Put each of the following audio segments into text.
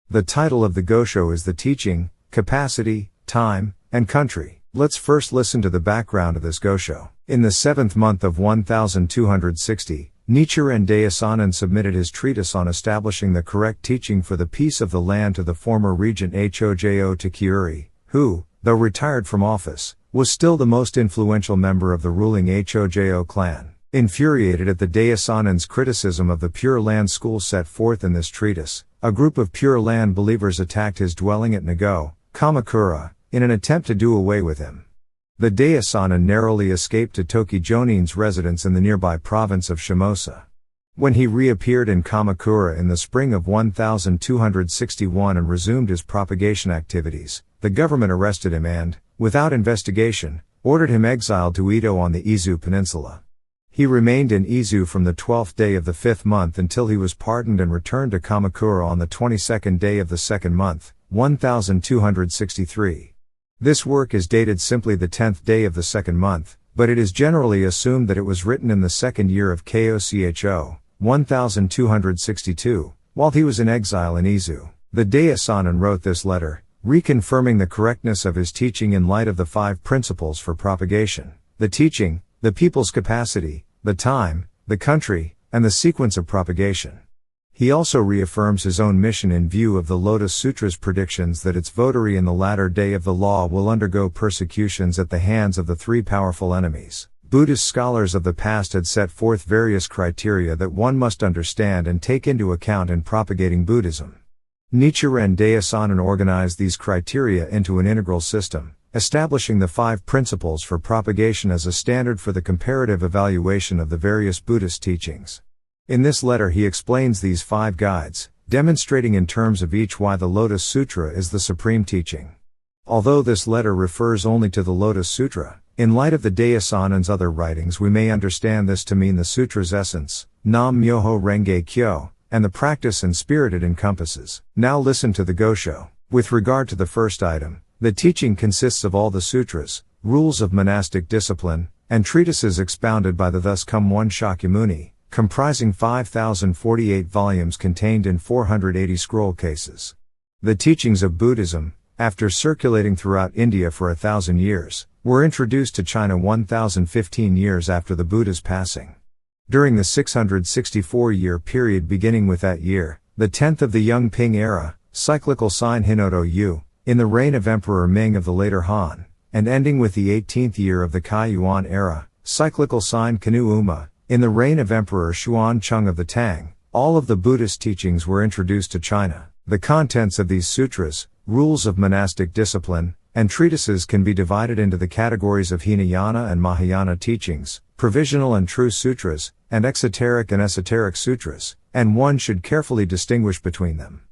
The title of the Gosho is the teaching, capacity, time, and country. Let's first listen to the background of this Gosho. In the 7th month of 1260, Nichiren Daishonin submitted his treatise on establishing the correct teaching for the peace of the land to the former regent Hōjō Tokiyori, who, though retired from office, was still the most influential member of the ruling Hōjō clan. Infuriated at the Daishonin's criticism of the Pure Land school set forth in this treatise, a group of Pure Land believers attacked his dwelling at Nagoe, Kamakura, in an attempt to do away with him. The Daishonin narrowly escaped to Toki Jōnin's residence in the nearby province of Shimōsa. When he reappeared in Kamakura in the spring of 1261 and resumed his propagation activities, the government arrested him and, without investigation, ordered him exiled to Ito on the Izu Peninsula. He remained in Izu from the 12th day of the 5th month until he was pardoned and returned to Kamakura on the 22nd day of the 2nd month, 1263. This work is dated simply the 10th day of the 2nd month, but it is generally assumed that it was written in the 2nd year of Kōchō, 1262, while he was in exile in Izu. The Daishonin wrote this letter, reconfirming the correctness of his teaching in light of the 5 principles for propagation: the teaching, the people's capacity, the time, the country, and the sequence of propagation. He also reaffirms his own mission in view of the Lotus Sutra's predictions that its votary in the latter day of the law will undergo persecutions at the hands of the 3 powerful enemies. Buddhist scholars of the past had set forth various criteria that one must understand and take into account in propagating Buddhism. Nichiren Daishonin organized these criteria into an integral system, establishing the 5 principles for propagation as a standard for the comparative evaluation of the various Buddhist teachings. In this letter he explains these 5 guides, demonstrating in terms of each why the Lotus Sutra is the supreme teaching. Although this letter refers only to the Lotus Sutra, in light of the Daishonin's other writings we may understand this to mean the sutra's essence, Nam Myoho Renge Kyo, and the practice and spirit it encompasses. Now listen to the Gosho. With regard to the first item, the teaching consists of all the sutras, rules of monastic discipline, and treatises expounded by the thus come one Shakyamuni, comprising 5,048 volumes contained in 480 scroll cases. The teachings of Buddhism, after circulating throughout India for 1,000 years, were introduced to China 1,015 years after the Buddha's passing. During the 664-year period beginning with that year, the 10th of the Young Ping era, cyclical sign Hinoto Yu, in the reign of Emperor Ming of the later Han, and ending with the 18th year of the Kai Yuan era, cyclical sign Kanu Uma, in the reign of Emperor Xuan Cheng of the Tang, all of the Buddhist teachings were introduced to China. The contents of these sutras, rules of monastic discipline, and treatises can be divided into the categories of Hinayana and Mahayana teachings, provisional and true sutras, and exoteric and esoteric sutras, and one should carefully distinguish between them.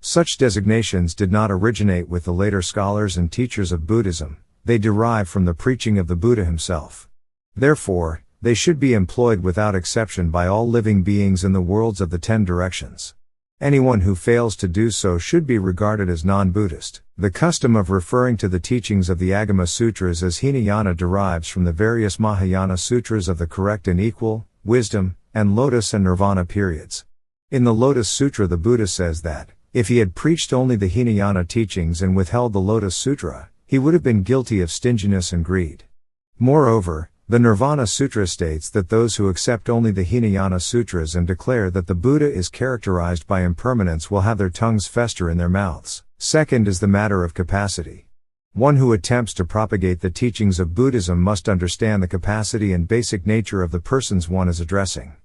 Such designations did not originate with the later scholars and teachers of Buddhism, they derive from the preaching of the Buddha himself. Therefore, they should be employed without exception by all living beings in the worlds of the 10 directions. Anyone who fails to do so should be regarded as non-Buddhist. The custom of referring to the teachings of the Agama Sutras as Hinayana derives from the various Mahayana Sutras of the correct and equal, wisdom, and Lotus and Nirvana periods. In the Lotus Sutra the Buddha says that, if he had preached only the Hinayana teachings and withheld the Lotus Sutra, he would have been guilty of stinginess and greed. Moreover, the Nirvana Sutra states that those who accept only the Hinayana Sutras and declare that the Buddha is characterized by impermanence will have their tongues fester in their mouths. Second is the matter of capacity. One who attempts to propagate the teachings of Buddhism must understand the capacity and basic nature of the persons one is addressing.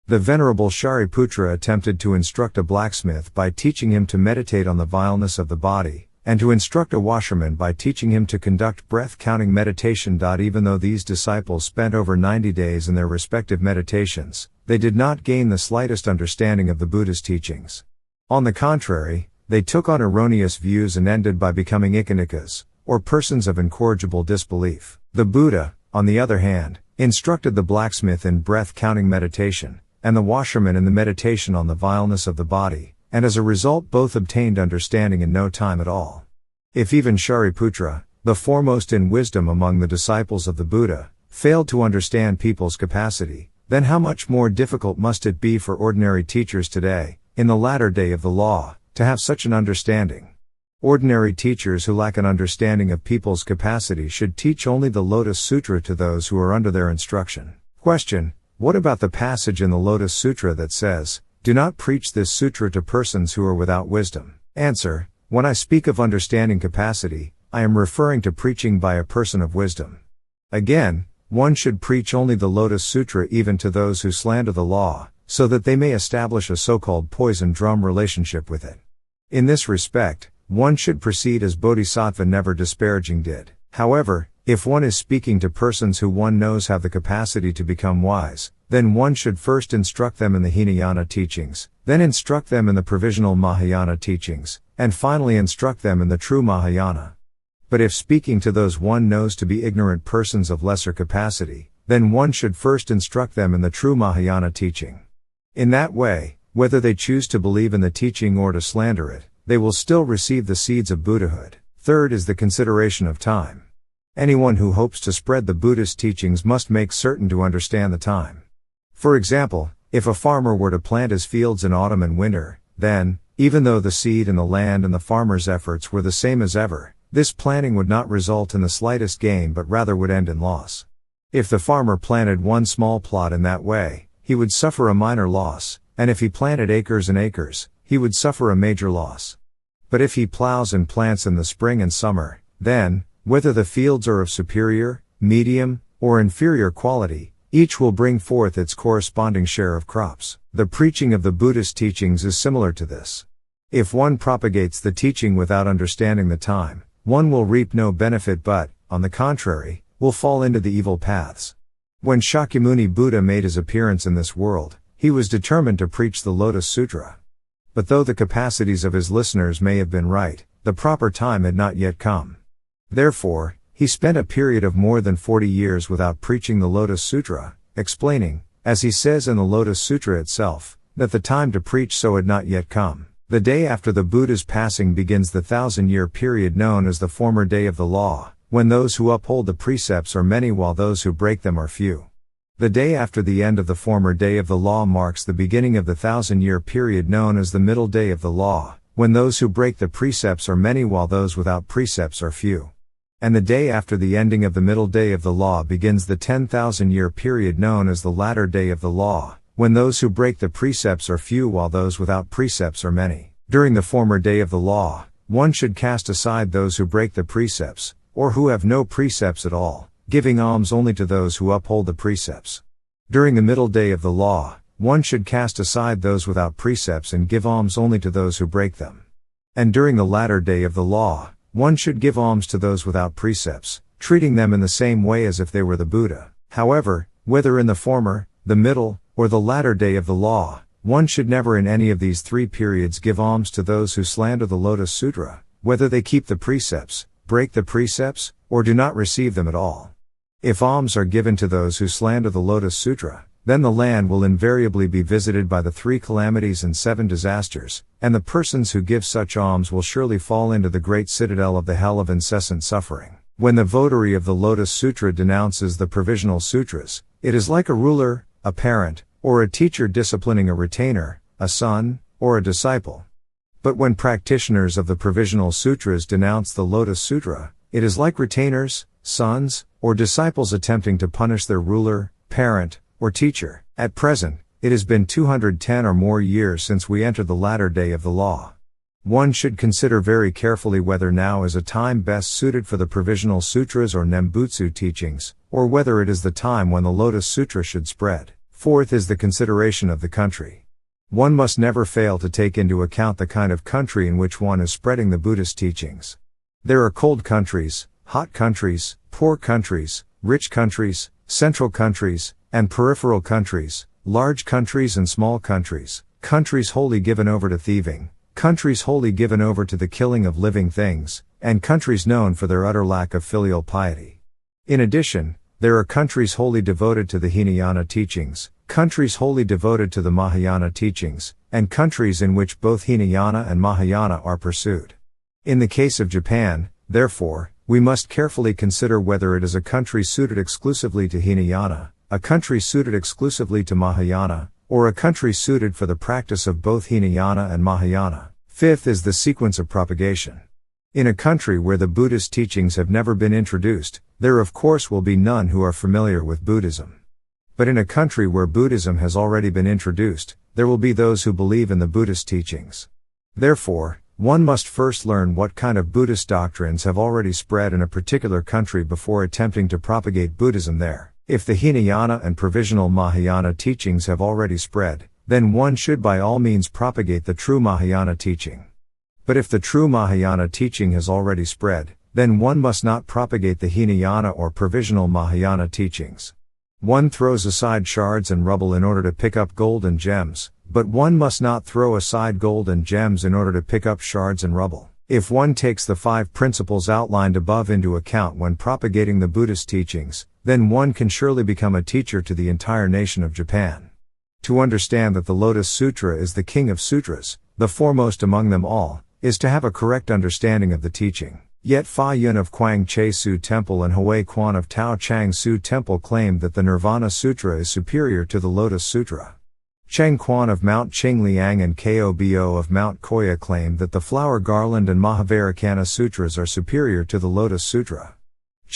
The Venerable Shariputra attempted to instruct a blacksmith by teaching him to meditate on the vileness of the body, and to instruct a washerman by teaching him to conduct breath-counting meditation. Even though these disciples spent over 90 days in their respective meditations, they did not gain the slightest understanding of the Buddha's teachings. On the contrary, they took on erroneous views and ended by becoming ikanikas, or persons of incorrigible disbelief. The Buddha, on the other hand, instructed the blacksmith in breath-counting meditation, and the washerman in the meditation on the vileness of the body, and as a result both obtained understanding in no time at all. If even Shariputra, the foremost in wisdom among the disciples of the Buddha, failed to understand people's capacity, then how much more difficult must it be for ordinary teachers today, in the latter day of the law, to have such an understanding. Ordinary teachers who lack an understanding of people's capacity should teach only the Lotus Sutra to those who are under their instruction. Question: what about the passage in the Lotus Sutra that says, "Do not preach this sutra to persons who are without wisdom"? Answer: when I speak of understanding capacity, I am referring to preaching by a person of wisdom. Again, one should preach only the Lotus Sutra even to those who slander the law, so that they may establish a so-called poison drum relationship with it. In this respect, one should proceed as Bodhisattva Never Disparaging did. However, if one is speaking to persons who one knows have the capacity to become wise, then one should first instruct them in the Hinayana teachings, then instruct them in the provisional Mahayana teachings, and finally instruct them in the true Mahayana. But if speaking to those one knows to be ignorant persons of lesser capacity, then one should first instruct them in the true Mahayana teaching. In that way, whether they choose to believe in the teaching or to slander it, they will still receive the seeds of Buddhahood. Third is the consideration of time. Anyone who hopes to spread the Buddhist teachings must make certain to understand the time. For example, if a farmer were to plant his fields in autumn and winter, then, even though the seed and the land and the farmer's efforts were the same as ever, this planting would not result in the slightest gain but rather would end in loss. If the farmer planted one small plot in that way, he would suffer a minor loss, and if he planted acres and acres, he would suffer a major loss. But if he plows and plants in the spring and summer, then, whether the fields are of superior, medium, or inferior quality, each will bring forth its corresponding share of crops. The preaching of the Buddhist teachings is similar to this. If one propagates the teaching without understanding the time, one will reap no benefit but, on the contrary, will fall into the evil paths. When Shakyamuni Buddha made his appearance in this world, he was determined to preach the Lotus Sutra. But though the capacities of his listeners may have been right, the proper time had not yet come. Therefore, he spent a period of more than 40 years without preaching the Lotus Sutra, explaining, as he says in the Lotus Sutra itself, that the time to preach so had not yet come. The day after the Buddha's passing begins the 1,000-year period known as the former day of the law, when those who uphold the precepts are many while those who break them are few. The day after the end of the former day of the law marks the beginning of the 1,000-year period known as the middle day of the law, when those who break the precepts are many while those without precepts are few. And the day after the ending of the middle day of the law begins the 10,000-year period known as the latter day of the law, when those who break the precepts are few while those without precepts are many. During the former day of the law, one should cast aside those who break the precepts, or who have no precepts at all, giving alms only to those who uphold the precepts. During the middle day of the law, one should cast aside those without precepts and give alms only to those who break them. And during the latter day of the law, one should give alms to those without precepts, treating them in the same way as if they were the Buddha. However, whether in the former, the middle, or the latter day of the law, one should never in any of these three periods give alms to those who slander the Lotus Sutra, whether they keep the precepts, break the precepts, or do not receive them at all. If alms are given to those who slander the Lotus Sutra, then the land will invariably be visited by the 3 calamities and 7 disasters, and the persons who give such alms will surely fall into the great citadel of the hell of incessant suffering. When the votary of the Lotus Sutra denounces the provisional sutras, it is like a ruler, a parent, or a teacher disciplining a retainer, a son, or a disciple. But when practitioners of the provisional sutras denounce the Lotus Sutra, it is like retainers, sons, or disciples attempting to punish their ruler, parent, or teacher. At present, it has been 210 or more years since we entered the latter day of the law. One should consider very carefully whether now is a time best suited for the provisional sutras or Nembutsu teachings, or whether it is the time when the Lotus Sutra should spread. Fourth is the consideration of the country. One must never fail to take into account the kind of country in which one is spreading the Buddhist teachings. There are cold countries, hot countries, poor countries, rich countries, central countries, and peripheral countries, large countries and small countries, countries wholly given over to thieving, countries wholly given over to the killing of living things, and countries known for their utter lack of filial piety. In addition, there are countries wholly devoted to the Hinayana teachings, countries wholly devoted to the Mahayana teachings, and countries in which both Hinayana and Mahayana are pursued. In the case of Japan, therefore, we must carefully consider whether it is a country suited exclusively to Hinayana, a country suited exclusively to Mahayana, or a country suited for the practice of both Hinayana and Mahayana. Fifth is the sequence of propagation. In a country where the Buddhist teachings have never been introduced, there of course will be none who are familiar with Buddhism. But in a country where Buddhism has already been introduced, there will be those who believe in the Buddhist teachings. Therefore, one must first learn what kind of Buddhist doctrines have already spread in a particular country before attempting to propagate Buddhism there. If the Hinayana and provisional Mahayana teachings have already spread, then one should by all means propagate the true Mahayana teaching. But if the true Mahayana teaching has already spread, then one must not propagate the Hinayana or provisional Mahayana teachings. One throws aside shards and rubble in order to pick up gold and gems, but one must not throw aside gold and gems in order to pick up shards and rubble. If one takes the 5 principles outlined above into account when propagating the Buddhist teachings, then one can surely become a teacher to the entire nation of Japan. To understand that the Lotus Sutra is the king of sutras, the foremost among them all, is to have a correct understanding of the teaching. Yet Fa Yun of Quang Che Su Temple and Hui Quan of Tao Chang Su Temple claim that the Nirvana Sutra is superior to the Lotus Sutra. Cheng Quan of Mount Qingliang and Kobo of Mount Koya claim that the Flower Garland and Mahavairakana Sutras are superior to the Lotus Sutra.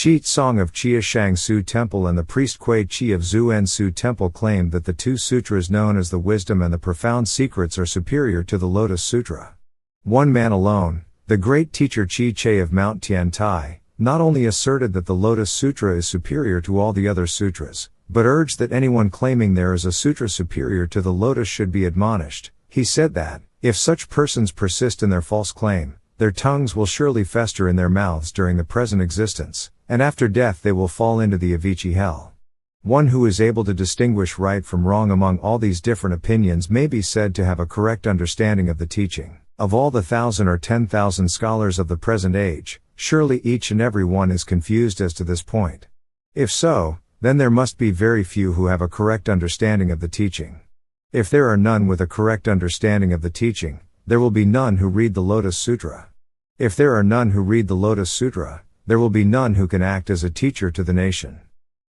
Chi Tsong of Chia Shang Su Temple and the priest Kui Chi of Zuen Su Temple claim that the 2 sutras known as the Wisdom and the Profound Secrets are superior to the Lotus Sutra. One man alone, the great teacher Chi Che of Mount Tiantai, not only asserted that the Lotus Sutra is superior to all the other sutras, but urged that anyone claiming there is a sutra superior to the Lotus should be admonished. He said that, if such persons persist in their false claim, their tongues will surely fester in their mouths during the present existence, and after death they will fall into the Avicii hell. One who is able to distinguish right from wrong among all these different opinions may be said to have a correct understanding of the teaching. Of all the 1,000 or 10,000 scholars of the present age, surely each and every one is confused as to this point. If so, then there must be very few who have a correct understanding of the teaching. If there are none with a correct understanding of the teaching, there will be none who read the Lotus Sutra. If there are none who read the Lotus Sutra, there will be none who can act as a teacher to the nation.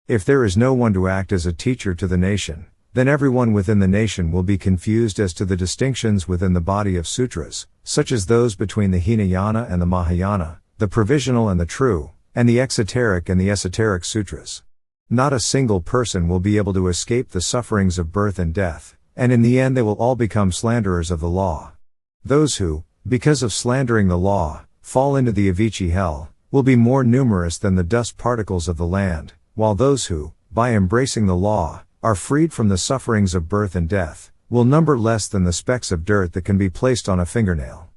If there is no one to act as a teacher to the nation, then everyone within the nation will be confused as to the distinctions within the body of sutras, such as those between the Hinayana and the Mahayana, the provisional and the true, and the exoteric and the esoteric sutras. Not a single person will be able to escape the sufferings of birth and death, and in the end they will all become slanderers of the law. Those who, because of slandering the law, fall into the Avicii hell, will be more numerous than the dust particles of the land, while those who, by embracing the law, are freed from the sufferings of birth and death, will number less than the specks of dirt that can be placed on a fingernail.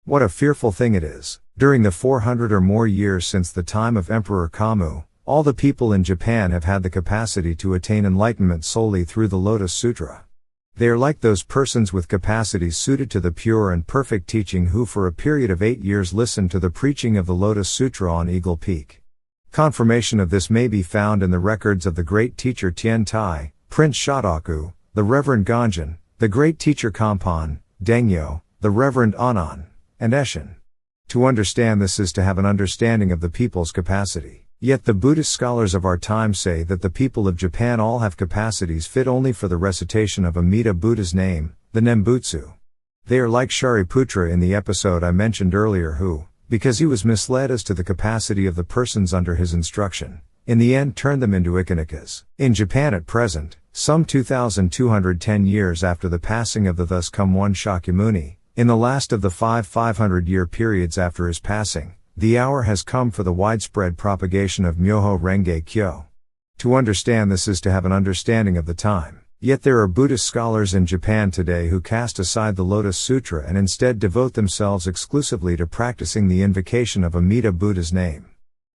What a fearful thing it is. During the 400 or more years since the time of Emperor Kamu, all the people in Japan have had the capacity to attain enlightenment solely through the Lotus Sutra. They are like those persons with capacities suited to the pure and perfect teaching who for a period of 8 years listened to the preaching of the Lotus Sutra on Eagle Peak. Confirmation of this may be found in the records of the great teacher Tien Tai, Prince Shotoku, the Reverend Ganjin, the great teacher Kampan, Dengyo, the Reverend Anan, and Eshin. To understand this is to have an understanding of the people's capacity. Yet the Buddhist scholars of our time say that the people of Japan all have capacities fit only for the recitation of Amida Buddha's name, the Nembutsu. They are like Shariputra in the episode I mentioned earlier who, because he was misled as to the capacity of the persons under his instruction, in the end turned them into Ikanikas. In Japan at present, some 2,210 years after the passing of the thus come one Shakyamuni, in the last of the 500-year periods after his passing, the hour has come for the widespread propagation of Myoho Renge Kyo. To understand this is to have an understanding of the time. Yet there are Buddhist scholars in Japan today who cast aside the Lotus Sutra and instead devote themselves exclusively to practicing the invocation of Amida Buddha's name.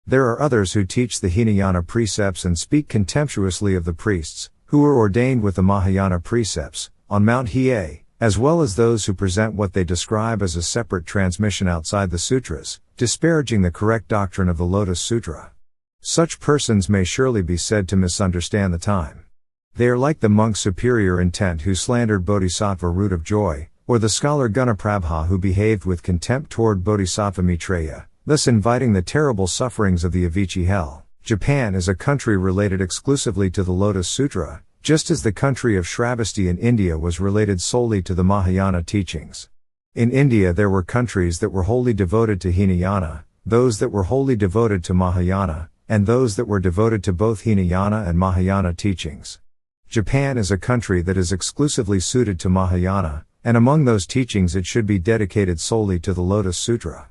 There are others who teach the Hinayana precepts and speak contemptuously of the priests, who were ordained with the Mahayana precepts, on Mount Hiei, as well as those who present what they describe as a separate transmission outside the sutras, disparaging the correct doctrine of the Lotus Sutra. Such persons may surely be said to misunderstand the time. They are like the monk Superior Intent who slandered Bodhisattva Root of Joy, or the scholar Gunaprabha who behaved with contempt toward Bodhisattva Maitreya, thus inviting the terrible sufferings of the Avicii hell. Japan is a country related exclusively to the Lotus Sutra, just as the country of Shravasti in India was related solely to the Mahayana teachings. In India there were countries that were wholly devoted to Hinayana, those that were wholly devoted to Mahayana, and those that were devoted to both Hinayana and Mahayana teachings. Japan is a country that is exclusively suited to Mahayana, and among those teachings it should be dedicated solely to the Lotus Sutra.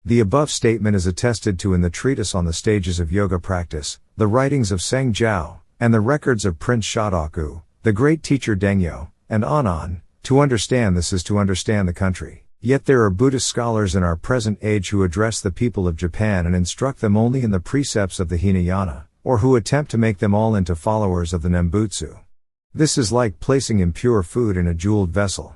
The above statement is attested to in the treatise on the stages of yoga practice, the writings of Seng Jiao, and the records of Prince Shotoku, the great teacher Dengyo, and Anan. To understand this is to understand the country. Yet there are Buddhist scholars in our present age who address the people of Japan and instruct them only in the precepts of the Hinayana, or who attempt to make them all into followers of the Nembutsu. This is like placing impure food in a jeweled vessel.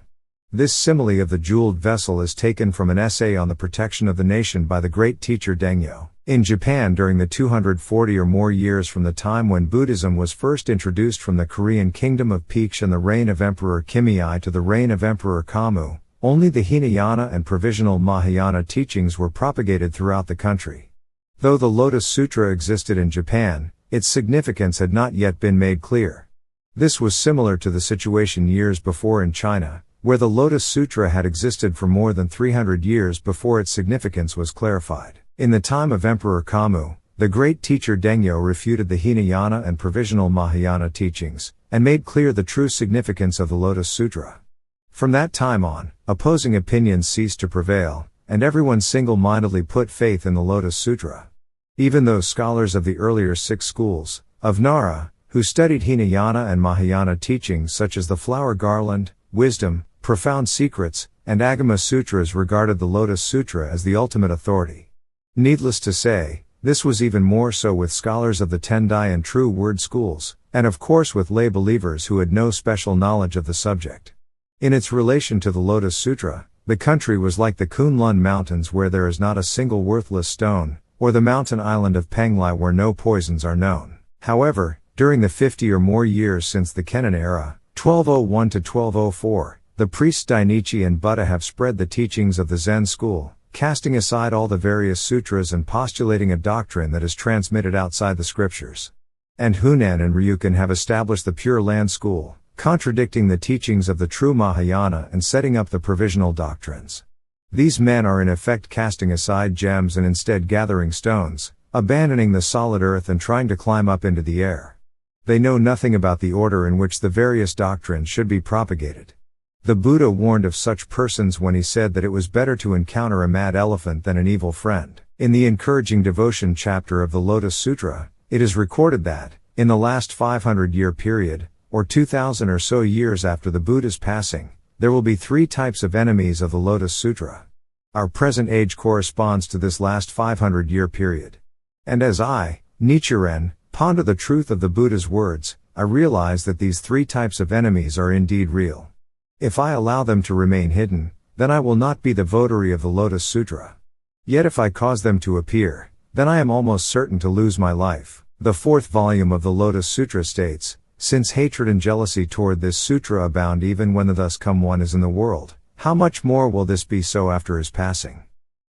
This simile of the jeweled vessel is taken from an essay on the protection of the nation by the great teacher Dengyo. In Japan during the 240 or more years from the time when Buddhism was first introduced from the Korean kingdom of Peach and the reign of Emperor Kimei to the reign of Emperor Kamu, only the Hinayana and provisional Mahayana teachings were propagated throughout the country. Though the Lotus Sutra existed in Japan, its significance had not yet been made clear. This was similar to the situation years before in China, where the Lotus Sutra had existed for more than 300 years before its significance was clarified. In the time of Emperor Kamu, the great teacher Dengyo refuted the Hinayana and provisional Mahayana teachings, and made clear the true significance of the Lotus Sutra. From that time on, opposing opinions ceased to prevail, and everyone single-mindedly put faith in the Lotus Sutra. Even those scholars of the earlier 6 schools, of Nara, who studied Hinayana and Mahayana teachings such as the Flower Garland, Wisdom, Profound Secrets, and Agama Sutras regarded the Lotus Sutra as the ultimate authority. Needless to say, this was even more so with scholars of the Tendai and True Word schools, and of course with lay believers who had no special knowledge of the subject. In its relation to the Lotus Sutra, the country was like the Kunlun Mountains where there is not a single worthless stone, or the mountain island of Penglai where no poisons are known. However, during the 50 or more years since the Kennen era, 1201 to 1204, the priests Dainichi and Buddha have spread the teachings of the Zen school, casting aside all the various sutras and postulating a doctrine that is transmitted outside the scriptures. And Hunan and Ryukan have established the Pure Land school, contradicting the teachings of the true Mahayana and setting up the provisional doctrines. These men are in effect casting aside gems and instead gathering stones, abandoning the solid earth and trying to climb up into the air. They know nothing about the order in which the various doctrines should be propagated. The Buddha warned of such persons when he said that it was better to encounter a mad elephant than an evil friend. In the encouraging devotion chapter of the Lotus Sutra, it is recorded that, in the last 500-year period, or 2,000 or so years after the Buddha's passing, there will be 3 types of enemies of the Lotus Sutra. Our present age corresponds to this last 500-year period. And as I, Nichiren, ponder the truth of the Buddha's words, I realize that these 3 types of enemies are indeed real. If I allow them to remain hidden, then I will not be the votary of the Lotus Sutra. Yet if I cause them to appear, then I am almost certain to lose my life. The 4th volume of the Lotus Sutra states, since hatred and jealousy toward this sutra abound even when the thus come one is in the world, how much more will this be so after his passing?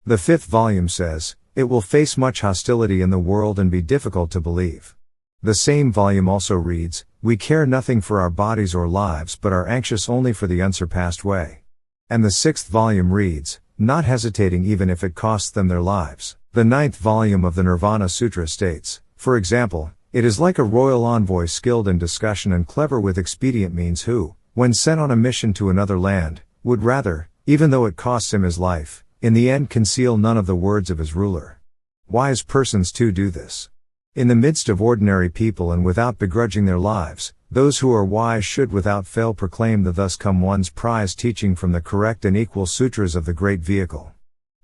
The 5th volume says, it will face much hostility in the world and be difficult to believe. The same volume also reads, we care nothing for our bodies or lives but are anxious only for the unsurpassed way. And the 6th volume reads, not hesitating even if it costs them their lives. The 9th volume of the Nirvana Sutra states, for example, it is like a royal envoy skilled in discussion and clever with expedient means who, when sent on a mission to another land, would rather, even though it costs him his life, in the end conceal none of the words of his ruler. Wise persons too do this. In the midst of ordinary people and without begrudging their lives, those who are wise should without fail proclaim the thus come one's prize teaching from the correct and equal sutras of the great vehicle.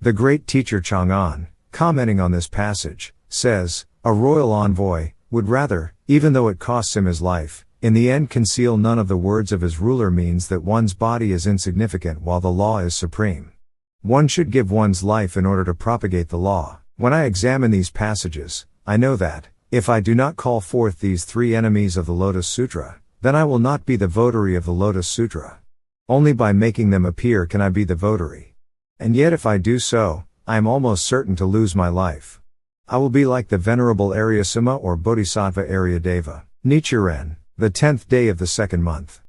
The great teacher Chang'an, commenting on this passage, says, a royal envoy, would rather, even though it costs him his life, in the end conceal none of the words of his ruler means that one's body is insignificant while the law is supreme. One should give one's life in order to propagate the law. When I examine these passages, I know that, if I do not call forth these 3 enemies of the Lotus Sutra, then I will not be the votary of the Lotus Sutra. Only by making them appear can I be the votary. And yet if I do so, I am almost certain to lose my life. I will be like the Venerable Aryasuma or Bodhisattva Aryadeva. Nichiren, the 10th day of the 2nd month.